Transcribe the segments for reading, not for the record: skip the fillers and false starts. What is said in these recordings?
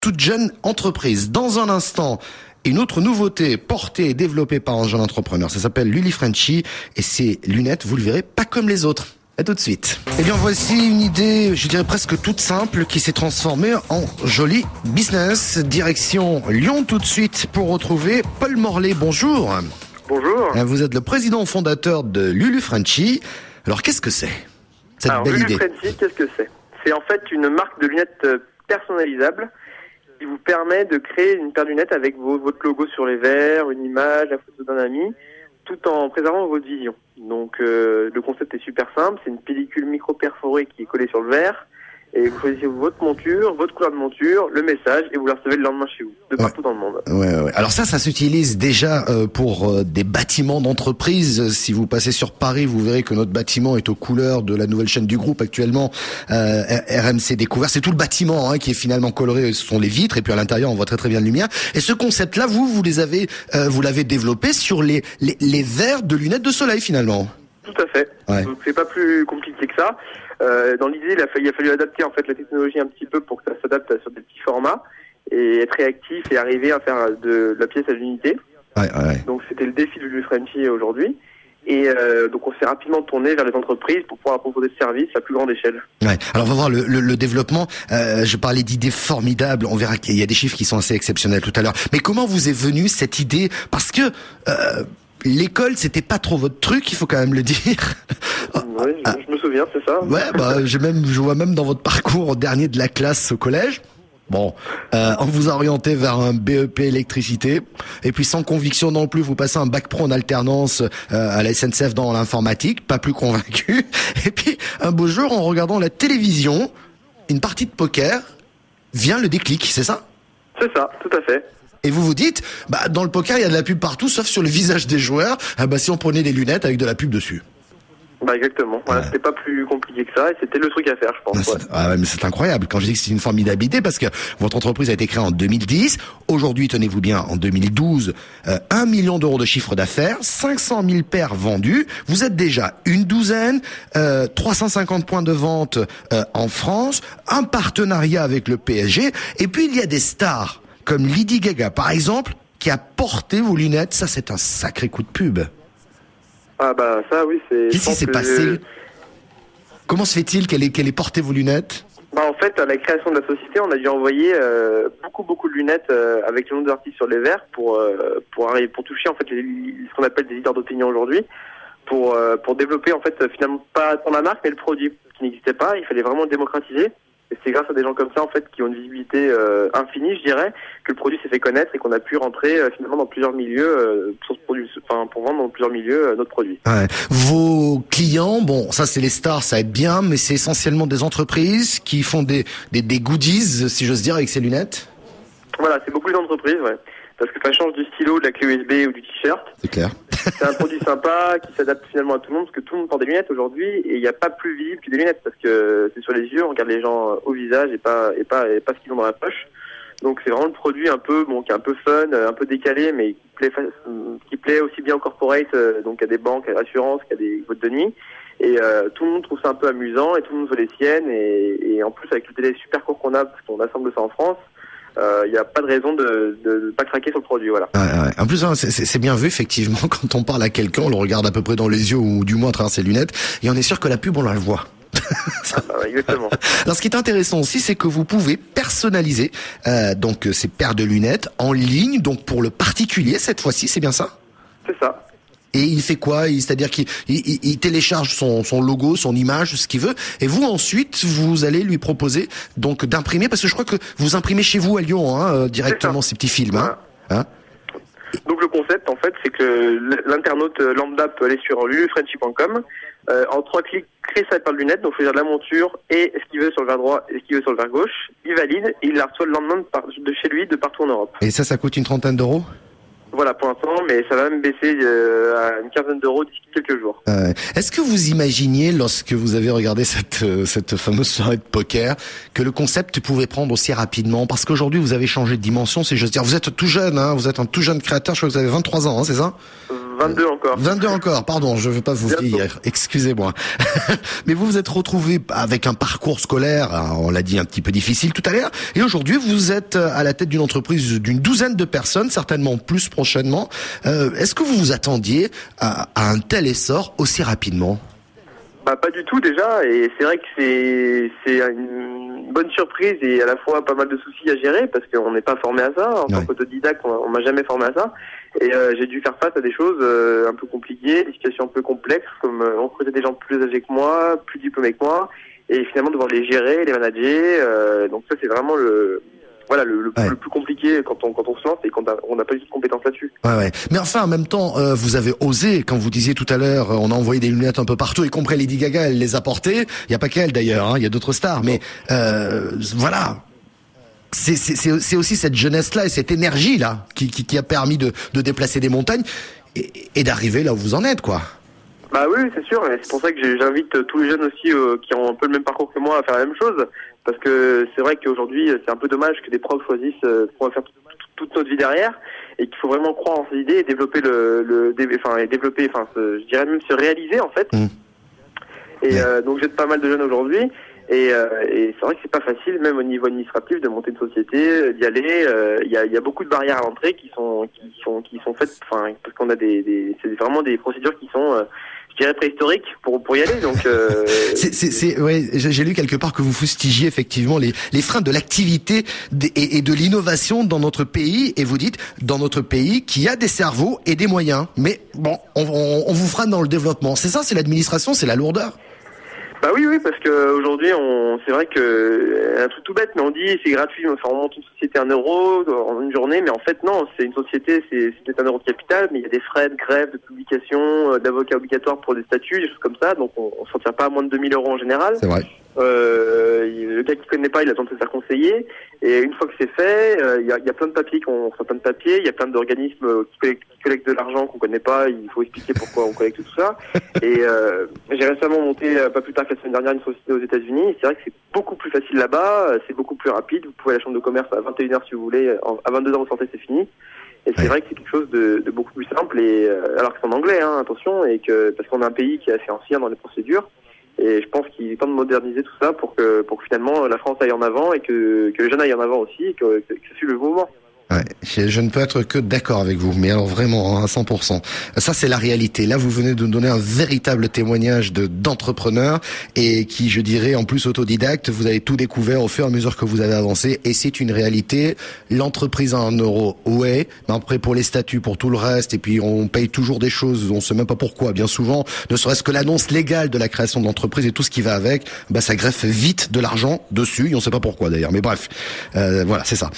toute jeune entreprise. Dans un instant, une autre nouveauté portée et développée par un jeune entrepreneur. Ça s'appelle Luli Frenchy et ces lunettes, vous le verrez, pas comme les autres. À tout de suite. Eh bien, voici une idée, je dirais presque toute simple, qui s'est transformée en joli business. Direction Lyon tout de suite pour retrouver Paul Morlet. Bonjour. Bonjour. Vous êtes le président fondateur de Lulu Frenchy. Alors, qu'est-ce que c'est, cette belle Lulu idée? Frenchy, qu'est-ce que c'est? C'est en fait une marque de lunettes personnalisables qui vous permet de créer une paire de lunettes avec votre logo sur les verres, une image, la photo d'un ami, tout en préservant votre vision. Donc le concept est super simple, c'est une pellicule micro-perforée qui est collée sur le verre, et vous choisissez votre monture, votre couleur de monture, le message, et vous la recevez le lendemain chez vous, de partout dans le monde. Ouais. Alors ça s'utilise déjà pour des bâtiments d'entreprise. Si vous passez sur Paris, vous verrez que notre bâtiment est aux couleurs de la nouvelle chaîne du groupe actuellement, RMC Découvert. C'est tout le bâtiment qui est finalement coloré, ce sont les vitres, et puis à l'intérieur on voit très bien la lumière. Et ce concept-là, vous l'avez développé sur les verres de lunettes de soleil finalement. Tout à fait. Ouais. Donc c'est pas plus compliqué que ça. Dans l'idée, il a fallu adapter en fait la technologie un petit peu pour que ça s'adapte sur des petits formats et être réactif et arriver à faire de la pièce à l'unité. Ouais. Donc c'était le défi de Lulu Frenchy aujourd'hui. Et donc on s'est rapidement tourné vers les entreprises pour pouvoir proposer ce service à plus grande échelle. Ouais. Alors on va voir le développement. Je parlais d'idées formidables. On verra qu'il y a des chiffres qui sont assez exceptionnels tout à l'heure. Mais comment vous est venue cette idée? Parce que l'école, c'était pas trop votre truc, il faut quand même le dire. Oui, je me souviens, c'est ça. Ouais, je vois même dans votre parcours au dernier de la classe au collège. Bon, on vous a orienté vers un BEP électricité, et puis sans conviction non plus, vous passez un bac pro en alternance à la SNCF dans l'informatique, pas plus convaincu. Et puis un beau jour, en regardant la télévision, une partie de poker, vient le déclic, c'est ça? C'est ça, tout à fait. Et vous vous dites, dans le poker, il y a de la pub partout, sauf sur le visage des joueurs. Si on prenait des lunettes avec de la pub dessus. Exactement. Voilà, c'était pas plus compliqué que ça, et c'était le truc à faire, je pense. Mais c'est incroyable. Quand je dis que c'est une formidable idée, parce que votre entreprise a été créée en 2010. Aujourd'hui, tenez-vous bien, en 2012, 1 million d'euros de chiffre d'affaires, 500 000 paires vendues. Vous êtes déjà une douzaine, 350 points de vente en France, un partenariat avec le PSG, et puis il y a des stars comme Lady Gaga, par exemple, qui a porté vos lunettes. Ça, c'est un sacré coup de pub. Ça, oui, c'est... Qu'est-ce qui s'est passé? Comment se fait-il qu'elle ait porté vos lunettes? En fait, à la création de la société, on a dû envoyer beaucoup de lunettes avec le nom d'artistes sur les verres pour toucher en fait ce qu'on appelle des leaders d'opinion aujourd'hui, pour développer en fait finalement pas tant la marque mais le produit qui n'existait pas. Il fallait vraiment le démocratiser. Et c'est grâce à des gens comme ça, en fait, qui ont une visibilité infinie, je dirais, que le produit s'est fait connaître et qu'on a pu rentrer finalement dans plusieurs milieux sur ce produit, pour vendre dans plusieurs milieux notre produit. Ouais. Vos clients, ça c'est les stars, ça aide bien, mais c'est essentiellement des entreprises qui font des goodies, si j'ose dire, avec ces lunettes. Voilà, c'est beaucoup d'entreprises, ouais. Parce que ça change du stylo, de la clé USB ou du t-shirt. C'est clair. C'est un produit sympa qui s'adapte finalement à tout le monde, parce que tout le monde porte des lunettes aujourd'hui, et il n'y a pas plus visible que des lunettes, parce que c'est sur les yeux, on regarde les gens au visage et pas ce qu'ils ont dans la poche. Donc c'est vraiment le produit un peu qui est un peu fun, un peu décalé, mais qui plaît aussi bien au corporate, donc à des banques, à l'assurance, qu'à des boîtes de nuit. Et tout le monde trouve ça un peu amusant, et tout le monde veut les siennes, et en plus avec le délai super court qu'on a, parce qu'on assemble ça en France, il n'y a pas de raison de pas craquer sur le produit, voilà. Ouais. En plus, c'est bien vu, effectivement, quand on parle à quelqu'un, on le regarde à peu près dans les yeux, ou du moins à travers ses lunettes, et on est sûr que la pub, on la voit. Exactement. Alors, ce qui est intéressant aussi, c'est que vous pouvez personnaliser donc ces paires de lunettes en ligne, donc pour le particulier cette fois-ci, c'est bien ça? C'est ça. Et il fait quoi? C'est-à-dire qu'il télécharge son logo, son image, ce qu'il veut, et vous ensuite vous allez lui proposer donc d'imprimer, parce que je crois que vous imprimez chez vous à Lyon directement ces petits films. Hein. Donc le concept en fait, c'est que l'internaute lambda peut aller sur lulufrenchy.com, en 3 clics créer sa paire de lunettes, donc choisir la monture et ce qu'il veut sur le verre droit et ce qu'il veut sur le verre gauche. Il valide et il la reçoit le lendemain de chez lui, de partout en Europe. Et ça coûte une 30aine d'euros? Voilà pour l'instant, mais ça va même baisser à une 15aine d'euros d'ici quelques jours. Est-ce que vous imaginiez, lorsque vous avez regardé cette fameuse soirée de poker, que le concept pouvait prendre aussi rapidement? Parce qu'aujourd'hui, vous avez changé de dimension, si j'ose dire. Vous êtes tout jeune, vous êtes un tout jeune créateur, je crois que vous avez 23 ans, c'est ça? 22 encore. 22 encore, pardon, je veux pas vous vieillir, excusez-moi. Mais vous vous êtes retrouvé avec un parcours scolaire, on l'a dit, un petit peu difficile tout à l'heure, et aujourd'hui vous êtes à la tête d'une entreprise d'une douzaine de personnes, certainement plus prochainement. Est-ce que vous vous attendiez à un tel essor aussi rapidement ? Bah, pas du tout déjà, et c'est vrai que c'est une bonne surprise et à la fois pas mal de soucis à gérer parce qu'on n'est pas formé à ça. En tant qu'autodidacte, on m'a jamais formé à ça. Et j'ai dû faire face à des choses un peu compliquées, des situations un peu complexes, comme recruter des gens plus âgés que moi, plus diplômés que moi, et finalement devoir les gérer, les manager. Donc ça, c'est vraiment le plus compliqué quand on se lance et quand on n'a pas du tout de compétences là-dessus. Ouais. Mais enfin, en même temps, vous avez osé, quand vous disiez tout à l'heure, on a envoyé des lunettes un peu partout, y compris Lady Gaga, elle les a portées. Il n'y a pas qu'elle d'ailleurs, hein, il y a d'autres stars. Mais voilà. C'est aussi cette jeunesse-là et cette énergie-là qui a permis de déplacer des montagnes et d'arriver là où vous en êtes, quoi. Bah oui, c'est sûr, et c'est pour ça que j'invite tous les jeunes aussi qui ont un peu le même parcours que moi à faire la même chose, parce que c'est vrai qu'aujourd'hui c'est un peu dommage que des profs choisissent pour faire toute notre vie derrière, et qu'il faut vraiment croire en ses idées et développer je dirais même se réaliser en fait. Et donc j'aide pas mal de jeunes aujourd'hui. Et c'est vrai que c'est pas facile, même au niveau administratif, de monter une société, d'y aller. Il y a beaucoup de barrières à l'entrée qui sont faites, parce qu'on a c'est vraiment des procédures qui sont, je dirais, préhistoriques pour y aller. Donc j'ai lu quelque part que vous fustigiez effectivement les freins de l'activité et de l'innovation dans notre pays, et vous dites dans notre pays qu'il y a des cerveaux et des moyens, mais bon, on vous freine dans le développement. C'est ça, c'est l'administration, c'est la lourdeur. Bah oui, parce que aujourd'hui, c'est vrai que un truc tout bête, mais on dit c'est gratuit, on monte une société à 1 euro en une journée, mais en fait non, c'est une société, c'est peut-être 1 euro de capital, mais il y a des frais de grève, de publication, d'avocats obligatoires pour des statuts, des choses comme ça, donc on s'en tire pas à moins de 2 000 euros en général. C'est vrai. Le gars qui connaît pas, il a besoin de se faire conseiller, et une fois que c'est fait, il y a plein de papiers il y a plein d'organismes qui collectent de l'argent qu'on connaît pas, il faut expliquer pourquoi on collecte tout ça. Et j'ai récemment monté, pas plus tard que la semaine dernière, une société aux États-Unis, et c'est vrai que c'est beaucoup plus facile là-bas, c'est beaucoup plus rapide, vous pouvez à la chambre de commerce à 21h si vous voulez, à 22h vous sortez, c'est fini. Et c'est vrai que c'est quelque chose de beaucoup plus simple, et alors que c'est en anglais, attention, et parce qu'on a un pays qui est assez ancien dans les procédures. Et je pense qu'il est temps de moderniser tout ça pour que finalement la France aille en avant et que les jeunes aillent en avant aussi et que ça suive le mouvement. Ouais, je ne peux être que d'accord avec vous, mais alors vraiment à 100%. Ça, c'est la réalité. Là, vous venez de nous donner un véritable témoignage d'entrepreneur et qui, je dirais, en plus autodidacte, vous avez tout découvert au fur et à mesure que vous avez avancé, et c'est une réalité. L'entreprise à 1 euro, ouais, mais après pour les statuts, pour tout le reste, et puis on paye toujours des choses, on sait même pas pourquoi. Bien souvent, ne serait-ce que l'annonce légale de la création de l'entreprise et tout ce qui va avec, ça greffe vite de l'argent dessus, et on sait pas pourquoi d'ailleurs. Mais bref, voilà, c'est ça.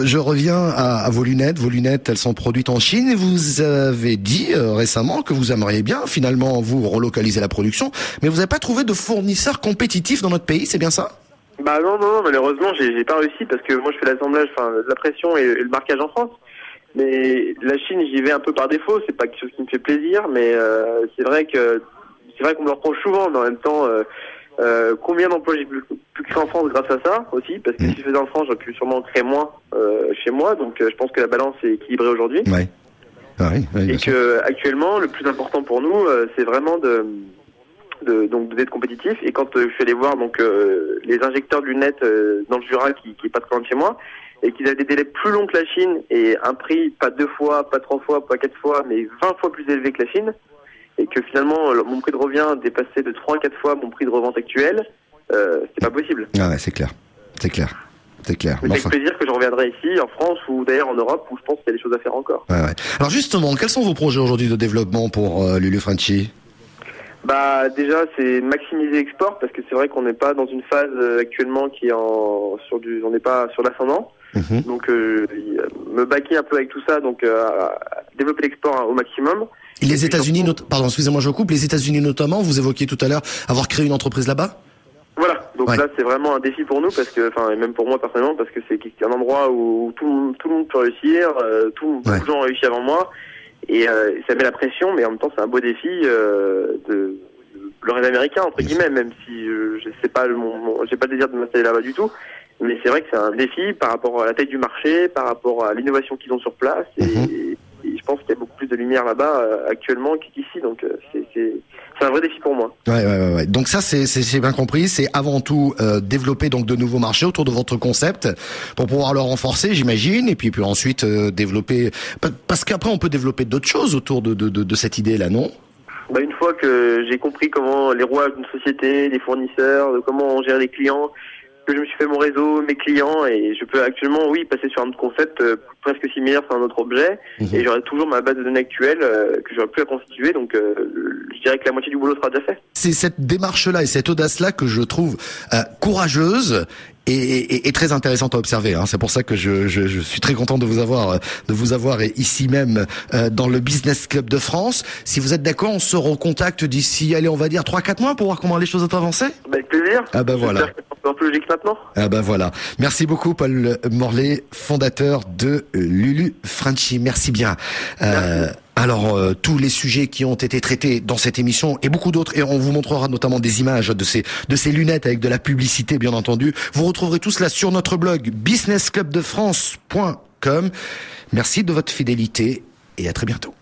Je reviens à vos lunettes. Vos lunettes, elles sont produites en Chine. Et vous avez dit récemment que vous aimeriez bien finalement vous relocaliser la production, mais vous n'avez pas trouvé de fournisseurs compétitifs dans notre pays, c'est bien ça ? Bah non, malheureusement, j'ai pas réussi parce que moi je fais l'assemblage, la pression et le marquage en France. Mais la Chine, j'y vais un peu par défaut. C'est pas quelque chose qui me fait plaisir, mais c'est vrai qu'on me le reproche souvent, mais en même temps. Combien d'emplois j'ai pu créer en France grâce à ça aussi, parce que si je faisais en France, j'aurais pu sûrement créer moins chez moi, donc je pense que la balance est équilibrée aujourd'hui. Ouais. Et que actuellement, le plus important pour nous, c'est vraiment d'être compétitif. Et quand je suis allé voir les injecteurs de lunettes dans le Jura, qui est pas très loin de chez moi, et qu'ils avaient des délais plus longs que la Chine et un prix pas 2 fois, pas 3 fois, pas 4 fois, mais 20 fois plus élevé que la Chine. Et que finalement, mon prix de revient dépassait de 3 à 4 fois mon prix de revente actuel, c'est pas possible. Ah ouais, c'est clair. Mais c'est avec plaisir que je reviendrai ici, en France, ou d'ailleurs en Europe, où je pense qu'il y a des choses à faire encore. Ouais. Alors justement, quels sont vos projets aujourd'hui de développement pour Lulu Frenchy ? Bah déjà, c'est maximiser l'export, parce que c'est vrai qu'on n'est pas dans une phase actuellement qui est on n'est pas sur l'ascendant. Donc me baquer un peu avec tout ça, donc développer l'export au maximum. Et les États-Unis, pardon, excusez-moi, je coupe. Les États-Unis notamment, vous évoquiez tout à l'heure avoir créé une entreprise là-bas. Voilà, donc là c'est vraiment un défi pour nous parce que, et même pour moi personnellement, parce que c'est un endroit où tout le monde peut réussir, beaucoup de gens ont réussi avant moi, et ça met la pression, mais en même temps c'est un beau défi de le rêve américain entre guillemets, même si je sais pas j'ai pas le désir de m'installer là-bas du tout, mais c'est vrai que c'est un défi par rapport à la taille du marché, par rapport à l'innovation qu'ils ont sur place, et je pense qu'il y a beaucoup plus de lumière là-bas actuellement qu'ici. Donc c'est un vrai défi pour moi. Ouais. Donc ça c'est bien compris. C'est avant tout développer donc de nouveaux marchés autour de votre concept pour pouvoir le renforcer, j'imagine, et puis ensuite développer. Parce qu'après on peut développer d'autres choses autour de cette idée-là, non? Une fois que j'ai compris comment les rouages d'une société, des fournisseurs, de comment on gère les clients, que je me suis fait mon réseau, mes clients, et je peux actuellement, passer sur un autre concept presque similaire sur un autre objet, et j'aurai toujours ma base de données actuelle que j'aurai plus à constituer, donc je dirais que la moitié du boulot sera déjà fait. C'est cette démarche-là et cette audace-là que je trouve courageuse et très intéressante à observer. C'est pour ça que je suis très content de vous avoir ici même dans le Business Club de France. Si vous êtes d'accord, on se recontacte d'ici, on va dire 3-4 mois pour voir comment les choses ont avancé. Avec plaisir. Voilà. C'est un peu logique maintenant. Voilà. Merci beaucoup Paul Morlet, fondateur de Lulu Frenchy. Merci bien. Merci. Alors, tous les sujets qui ont été traités dans cette émission et beaucoup d'autres, et on vous montrera notamment des images de ces lunettes avec de la publicité, bien entendu. Vous retrouverez tout cela sur notre blog businessclubdefrance.com. Merci de votre fidélité et à très bientôt.